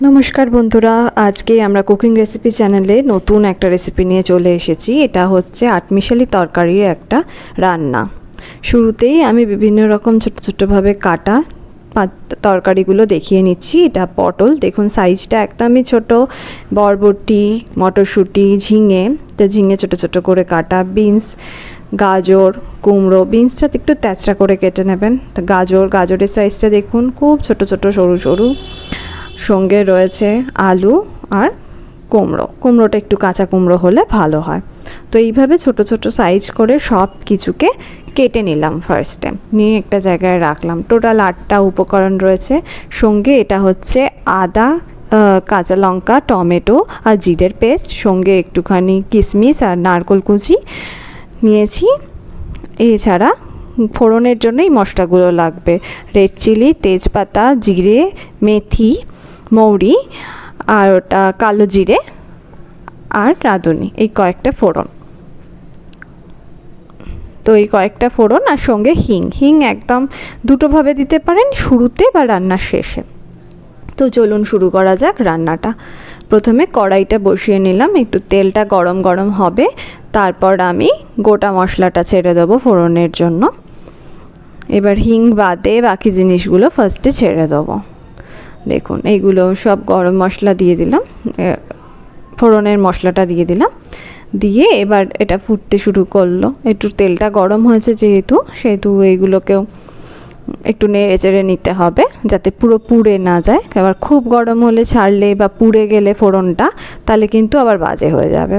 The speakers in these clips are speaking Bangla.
নমস্কার বন্ধুরা, আজকে আমরা কুকিং রেসিপি চ্যানেলে নতুন একটা রেসিপি নিয়ে চলে এসেছি। এটা হচ্ছে আটমিশালি তরকারির একটা রান্না। শুরুতেই আমি বিভিন্ন রকম ছোট ছোটোভাবে কাটা তরকারিগুলো দেখিয়ে নিচ্ছি। এটা পটল, দেখুন সাইজটা একদমই ছোট। বরবটি, মটরশুঁটি, ঝিঙে, ঝিঙে ছোটো ছোটো করে কাটা, বিনস, গাজর, কুমড়ো। বিনসটা একটু তেঁচড়া করে কেটে নেবেন। গাজরের সাইজটা দেখুন, খুব ছোট ছোট সরু সরু। সঙ্গে রয়েছে আলু আর কুমড়োটা একটু কাঁচা কুমড়ো হলে ভালো হয়। তো এইভাবে ছোট ছোট সাইজ করে সব কিছুকে কেটে নিলাম। ফার্স্টে নিয়ে একটা জায়গায় রাখলাম। টোটাল 8টা উপকরণ রয়েছে। সঙ্গে এটা হচ্ছে আদা, কাঁচা লঙ্কা, টমেটো আর জিরের পেস্ট, সঙ্গে একটুখানি কিশমিশ আর নারকেল কুচি নিয়েছি। এছাড়া ফোড়নের জন্য এই মশলাগুলো লাগবে: রেড চিলি, তেজপাতা, জিরে, মেথি, মৌরি, আর ওটা কালো জিরে আর রাঁধুনি, এই কয়েকটা ফোড়ন। তো এই কয়েকটা ফোড়ন আর সঙ্গে হিং একদম দুটোভাবে দিতে পারেন, শুরুতে বা রান্নার শেষে। তো চলুন শুরু করা যাক রান্নাটা। প্রথমে কড়াইটা বসিয়ে নিলাম, একটু তেলটা গরম গরম হবে, তারপর আমি গোটা মশলাটা ছেড়ে দেবো ফোড়নের জন্য। এবার হিং বাদে বাকি জিনিসগুলো ফার্স্টে ছেড়ে দেবো। দেখুন এইগুলো সব গরম মশলা দিয়ে দিলাম, ফোড়নের মশলাটা দিয়ে দিলাম। দিয়ে এবার এটা ফুটতে শুরু করলো। একটু তেলটা গরম হয়েছে সেহেতু এইগুলোকেও একটু নেড়ে চেড়ে নিতে হবে যাতে পুরো পুড়ে না যায়। এবার খুব গরম হলে ছাড়লে বা পুড়ে গেলে ফোড়নটা, তাহলে কিন্তু আবার বাজে হয়ে যাবে।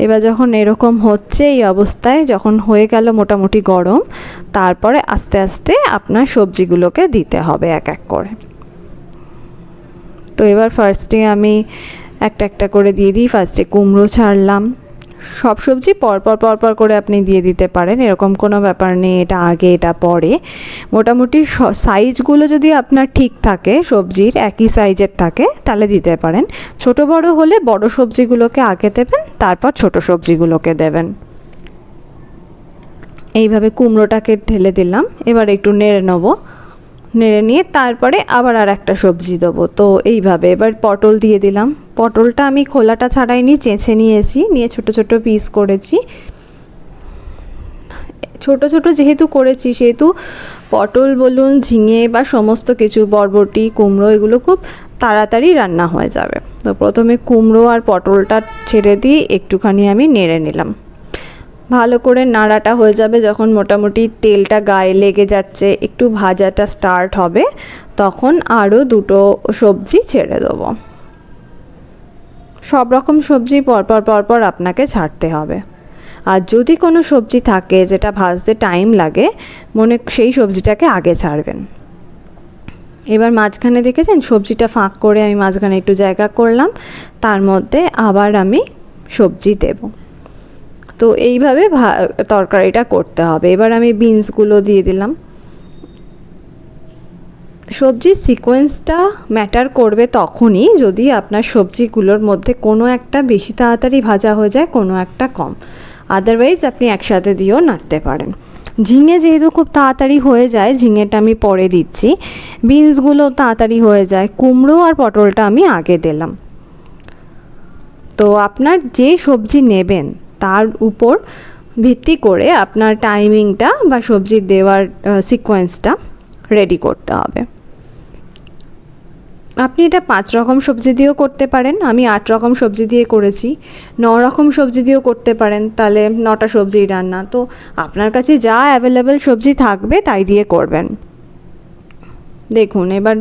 এবার যখন এরকম হচ্ছে, এই অবস্থায় যখন হয়ে গেল মোটামুটি গরম, তারপরে আস্তে আস্তে আপনার সবজিগুলোকে দিতে হবে এক এক করে। তো এবার ফার্স্টে আমি একটা একটা করে দিয়ে দিই। ফার্স্টে কুমড়ো ছাড়লাম। সব সবজি পরপর করে আপনি দিয়ে দিতে পারেন, এরকম কোনো ব্যাপার নেই এটা আগে এটা পরে। মোটামুটি সাইজগুলো যদি আপনার ঠিক থাকে, সবজির একই সাইজের থাকে, তাহলে দিতে পারেন। ছোট বড় হলে বড় সবজিগুলোকে আগে দেবেন, তারপর ছোট সবজিগুলোকে দেবেন। এইভাবে কুমড়োটাকে ঢেলে দিলাম। এবার একটু নেড়ে নেবো। নেড়ে নিয়ে তারপরে আবার আর একটা সবজি দেবো। তো এইভাবে এবার পটল দিয়ে দিলাম। পটলটা আমি খোলাটা ছাড়াইনি, চেঁচে নিয়েছি, নিয়ে ছোট ছোট পিস করেছি। ছোট ছোট যেহেতু করেছি সেহেতু পটল বলুন, ঝিঙে বা সমস্ত কিছু, বরবটি, কুমড়ো, এগুলো খুব তাড়াতাড়ি রান্না হয়ে যাবে। তো প্রথমে কুমড়ো আর পটলটা ছেড়ে দিয়ে একটুখানি আমি নেড়ে নিলাম। ভালো করে নাড়াটা হয়ে যাবে যখন মোটামুটি তেলটা গায়ে লেগে যাচ্ছে, একটু ভাজাটা স্টার্ট হবে, তখন আরও দুটো সবজি ছেড়ে দেবো। সব রকম সবজি পরপর আপনাকে ছাড়তে হবে। আর যদি কোনো সবজি থাকে যেটা ভাজতে টাইম লাগে, সেই সবজিটাকে আগে ছাড়বেন। এবার মাঝখানে দেখেছেন সবজিটা ফাঁক করে আমি মাঝখানে একটু জায়গা করলাম, তার মধ্যে আবার আমি সবজি দেবো। তো এইভাবে তরকারিটা করতে হবে। এবার আমি বিনসগুলো দিয়ে দিলাম। সবজির সিকোয়েন্সটা ম্যাটার করবে তখনই যদি আপনার সবজিগুলোর মধ্যে কোনো একটা বেশি তাড়াতাড়ি ভাজা হয়ে যায়, কোনো একটা কম। আদারওয়াইজ আপনি একসাথে দিয়েও নাড়তে পারেন। ঝিঙে যেহেতু খুব তাড়াতাড়ি হয়ে যায়, ঝিঙেটা আমি পরে দিচ্ছি। বিনসগুলো তাড়াতাড়ি হয়ে যায়। কুমড়ো আর পটলটা আমি আগে দিলাম। তো আপনার যে সবজি নেবেন তার উপর ভিত্তি করে আপনার টাইমিংটা বা সবজি দেওয়ার সিকোয়েন্সটা রেডি করতে হবে। আপনি এটা 5 রকম সবজি দিয়েও করতে পারেন, আমি 8 রকম সবজি দিয়ে করেছি। 9 রকম সবজি দিয়েও করতে পারেন, তাহলে 9টা সবজির রান্না। তো আপনার কাছে যা অ্যাভেলেবেল সবজি থাকবে তাই দিয়ে করবেন। দেখুন এবার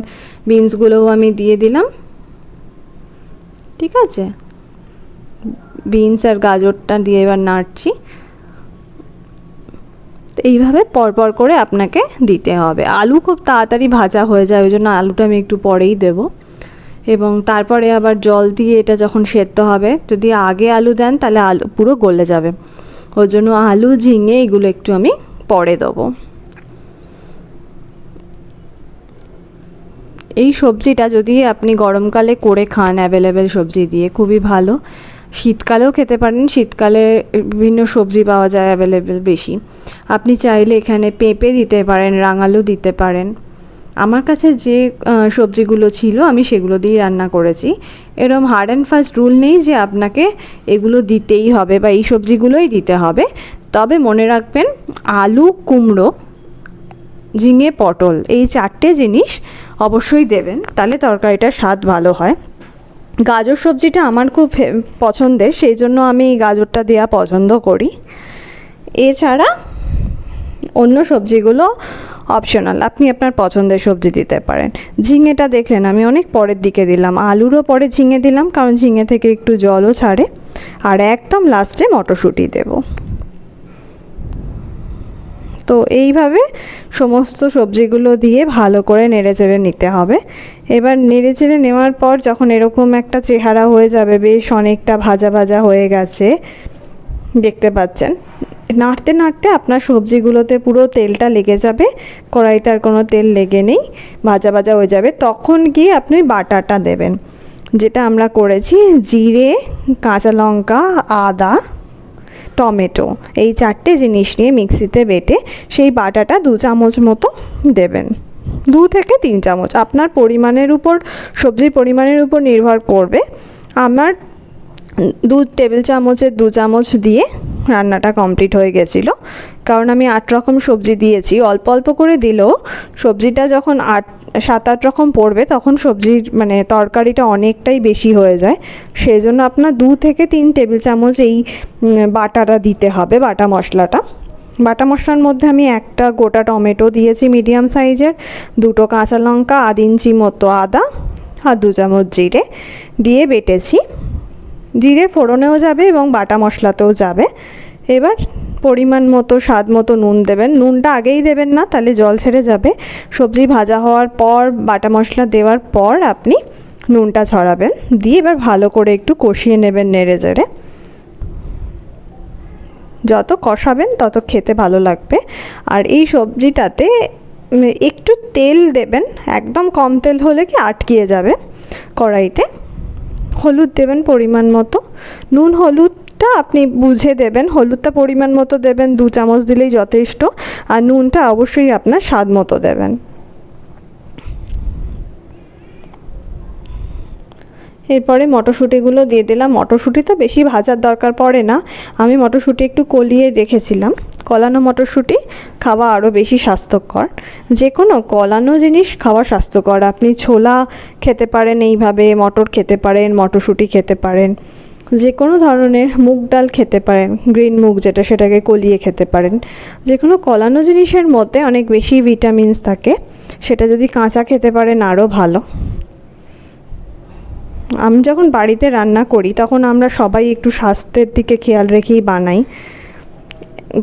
বিনসগুলোও আমি দিয়ে দিলাম। ঠিক আছে, বিনস আর গাজরটা দিয়ে এবার নাড়ছি। এইভাবে পরপর করে আপনাকে দিতে হবে। আলু খুব তাড়াতাড়ি ভাজা হয়ে যায়, ওই জন্য আলুটা আমি একটু পরেই দেব। এবং তারপরে আবার জল দিয়ে এটা যখন সেদ্ধ হবে, যদি আগে আলু দেন তাহলে আলু পুরো গলে যাবে। ওই জন্য আলু, ঝিঙে এগুলো একটু আমি পরে দেবো। এই সবজিটা যদি আপনি গরমকালে করে খান অ্যাভেলেবেল সবজি দিয়ে, খুবই ভালো। শীতকালেও খেতে পারেন, শীতকালে বিভিন্ন সবজি পাওয়া যায় অ্যাভেলেবেল বেশি। আপনি চাইলে এখানে পেঁপে দিতে পারেন, রাঙালু দিতে পারেন, আমার কাছে যে সবজিগুলো ছিল আমি সেগুলো দিয়েই রান্না করেছি। এরকম হার্ড অ্যান্ড ফাস্ট রুল নেই যে আপনাকে এগুলো দিতেই হবে বা এই সবজিগুলোই দিতে হবে। তবে মনে রাখবেন আলু, কুমড়ো, ঝিঙে, পটল এই 4টে জিনিস অবশ্যই দেবেন, তাহলে তরকারিটার স্বাদ ভালো হয়। গাজর সবজিটা আমার খুব পছন্দের, সেই জন্য আমি গাজরটা দেওয়া পছন্দ করি। এছাড়া অন্য সবজিগুলো অপশনাল, আপনি আপনার পছন্দের সবজি দিতে পারেন। ঝিঙেটা দেখলেন আমি অনেক পরের দিকে দিলাম, আলুরও পরে ঝিঙে দিলাম কারণ ঝিঙে থেকে একটু জলও ছাড়ে। আর একদম লাস্টে মটরশুঁটি দেব। তো এইভাবে সমস্ত সবজিগুলো দিয়ে ভালো করে নেড়েচেড়ে নিতে হবে। এবার নেড়েচেড়ে নেওয়ার পর যখন এরকম একটা চেহারা হয়ে যাবে, বেশ অনেকটা ভাজা ভাজা হয়ে গেছে দেখতে পাচ্ছেন, নাড়তে নাড়তে আপনার সবজিগুলোতে পুরো তেলটা লেগে যাবে, কড়াইতে আর কোনো তেল লেগে নেই, ভাজা ভাজা হয়ে যাবে। তখন গিয়ে আপনি বাটাটা দেবেন, যেটা আমরা করেছি জিরে, কাঁচা লঙ্কা, আদা, টমেটো এই 4টে জিনিস নিয়ে মিক্সিতে বেটে সেই বাটাটা 2 চামচ মতো দেবেন। 2 থেকে 3 চামচ আপনার পরিমাণের উপর, সবজির পরিমাণের উপর নির্ভর করবে। আমার 2 টেবিল চামচের 2 চামচ দিয়ে রান্নাটা কমপ্লিট হয়ে গেছিলো, কারণ আমি 8 রকম সবজি দিয়েছি। অল্প অল্প করে দিলেও সবজিটা যখন 7-8 রকম পড়বে তখন সবজির মানে তরকারিটা অনেকটাই বেশি হয়ে যায়। সেই জন্য আপনার 2 থেকে 3 টেবিল চামচ এই বাটাটা দিতে হবে, বাটা মশলাটা। বাটা মশলার মধ্যে আমি একটা গোটা টমেটো দিয়েছি মিডিয়াম সাইজের, 2টো কাঁচা লঙ্কা, 1/2 ইঞ্চি মতো আদা আর 2 চামচ জিরে দিয়ে বেটেছি। জিরে ফোড়নেও যাবে এবং বাটা মশলাতেও যাবে। এবার পরিমাণ মতো স্বাদ মতো নুন দেবেন। নুনটা আগেই দেবেন না, তাহলে জল ছেড়ে যাবে। সবজি ভাজা হওয়ার পর বাটা মশলা দেওয়ার পর আপনি নুনটা ছড়াবেন, দিয়ে এবার ভালো করে একটু কষিয়ে নেবেন নেড়ে চেড়ে। যত কষাবেন তত খেতে ভালো লাগবে। আর এই সবজিটাতে একটু তেল দেবেন, একদম কম তেল হলে কি আটকিয়ে যাবে কড়াইতে। হলুদ দেবেন পরিমাণ মতো, নুন হলুদটা আপনি বুঝে দেবেন, হলুদটা পরিমাণ মতো দেবেন, 2 চামচ দিলেই যথেষ্ট। আর নুনটা অবশ্যই আপনার স্বাদ মতো দেবেন। এরপরে মটরশুঁটিগুলো দিয়ে দিলাম। মটরশুঁটি তো বেশি ভাজার দরকার পড়ে না, আমি মটরশুঁটি একটু কলিয়ে রেখেছিলাম। কলানো মটরশুঁটি খাওয়া আরও বেশি স্বাস্থ্যকর। যে কোনো কলানো জিনিস খাওয়া স্বাস্থ্যকর। আপনি ছোলা খেতে পারেন, এইভাবে মটর খেতে পারেন, মটরশুঁটি খেতে পারেন, যে কোনো ধরনের মুগ ডাল খেতে পারেন, গ্রিন মুগ যেটা, সেটাকে কলিয়ে খেতে পারেন। যে কোনো কলানো জিনিসের মধ্যে অনেক বেশি ভিটামিনস থাকে, সেটা যদি কাঁচা খেতে পারেন আরও ভালো। আমি যখন বাড়িতে রান্না করি তখন আমরা সবাই একটু স্বাস্থ্যের দিকে খেয়াল রেখেই বানাই।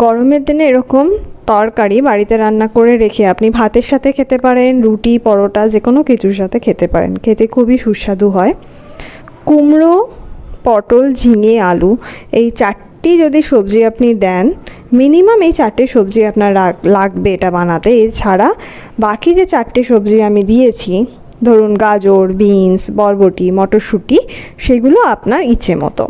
গরমের দিনে এরকম তরকারি বাড়িতে রান্না করে রেখে আপনি ভাতের সাথে খেতে পারেন, রুটি, পরোটা যে কোনো কিছুর সাথে খেতে পারেন, খেতে খুবই সুস্বাদু হয়। কুমড়ো, পটল, ঝিঙে, আলু এই 4টি যদি সবজি আপনি দেন, মিনিমাম এই 4টে সবজি আপনার লাগবে এটা বানাতে। এছাড়া বাকি যে 4টে সবজি আমি দিয়েছি, ধরুন গাজর, বিনস, বরবটি, মটরশুঁটি, সেগুলো আপনার ইচ্ছে মতো।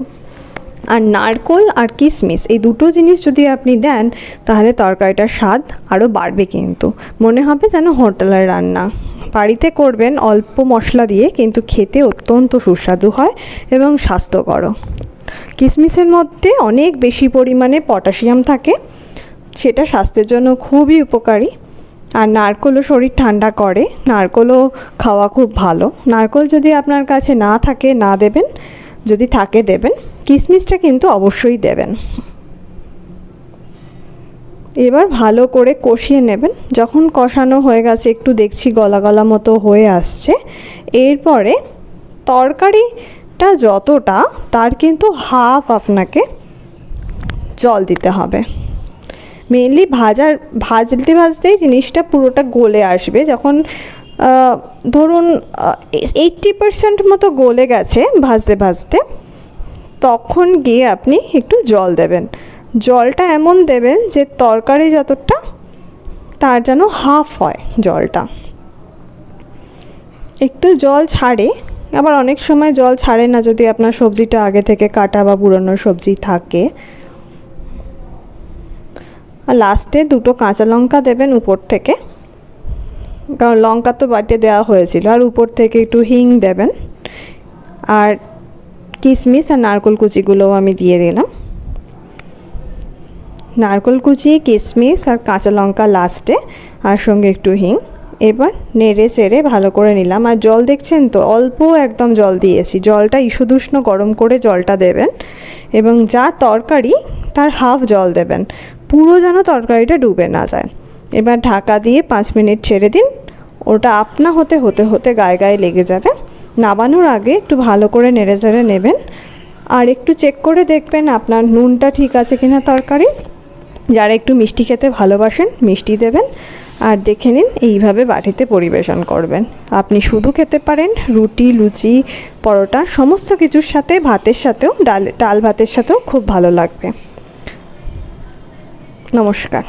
আর নারকোল আর কিশমিশ এই 2টো জিনিস যদি আপনি দেন, তাহলে তরকারিটার স্বাদ আরও বাড়বে। কিন্তু মনে হবে যেন হোটেলের রান্না। বাড়িতে করবেন অল্প মশলা দিয়ে, কিন্তু খেতে অত্যন্ত সুস্বাদু হয় এবং স্বাস্থ্যকর। কিশমিশের মধ্যে অনেক বেশি পরিমাণে পটাশিয়াম থাকে, সেটা স্বাস্থ্যের জন্য খুবই উপকারী। আর নারকোলও শরীর ঠান্ডা করে, নারকোলও খাওয়া খুব ভালো। নারকোল যদি আপনার কাছে না থাকে না দেবেন, যদি থাকে দেবেন। কিশমিশটা কিন্তু অবশ্যই দেবেন। এবার ভালো করে কষিয়ে নেবেন। যখন কষানো হয়ে গেছে, একটু দেখছি গলা গলা মতো হয়ে আসছে, এরপরে তরকারিটা যতটা তার কিন্তু হাফ আপনাকে জল দিতে হবে। মেনলি ভাজতে ভাজতেই জিনিসটা পুরোটা গলে আসবে। যখন ধরুন 80% মতো গলে গেছে ভাজতে ভাজতে, তখন গিয়ে আপনি একটু জল দেবেন। জলটা এমন দেবেন যে তরকারি যতটা তার যেন হাফ হয় জলটা। একটু জল ছাড়ে, আবার অনেক সময় জল ছাড়ে না যদি আপনার সবজিটা আগে থেকে কাটা বা পুরনো সবজি থাকে। আর লাস্টে 2টো কাঁচা লঙ্কা দেবেন উপর থেকে। কারণ লঙ্কা তো বাটে দেওয়া হয়েছিল। আর উপর থেকে একটু হিং দেবেন, আর কিশমিশ আর নারকেল কুচিগুলোও আমি দিয়ে দিলাম। নারকেল কুচি, কিশমিশ আর কাঁচা লঙ্কা লাস্টে, আর সঙ্গে একটু হিং। এবার নেড়ে চেড়ে ভালো করে নিলাম। আর জল দেখছেন তো, অল্প একদম জল দিয়েছি। জলটা ঈষদুষ্ণ গরম করে জলটা দেবেন, এবং যা তরকারি তার হাফ জল দেবেন, পুরো যেন তরকারিটা ডুবে না যায়। এবার ঢাকা দিয়ে 5 মিনিট ছেড়ে দিন। ওটা আপনা হতে হতে হতে গায়ে গায়ে লেগে যাবে। নামানোর আগে একটু ভালো করে নেড়ে চেড়ে নেবেন, আর একটু চেক করে দেখবেন আপনার নুনটা ঠিক আছে কিনা তরকারি। যারা একটু মিষ্টি খেতে ভালোবাসেন মিষ্টি দেবেন। আর দেখে নিন, এইভাবে বাটিতে পরিবেশন করবেন। আপনি শুধু খেতে পারেন, রুটি, লুচি, পরোটা সমস্ত কিছুর সাথে, ভাতের সাথেও, ডাল ভাতের সাথেও খুব ভালো লাগবে। নমস্কার।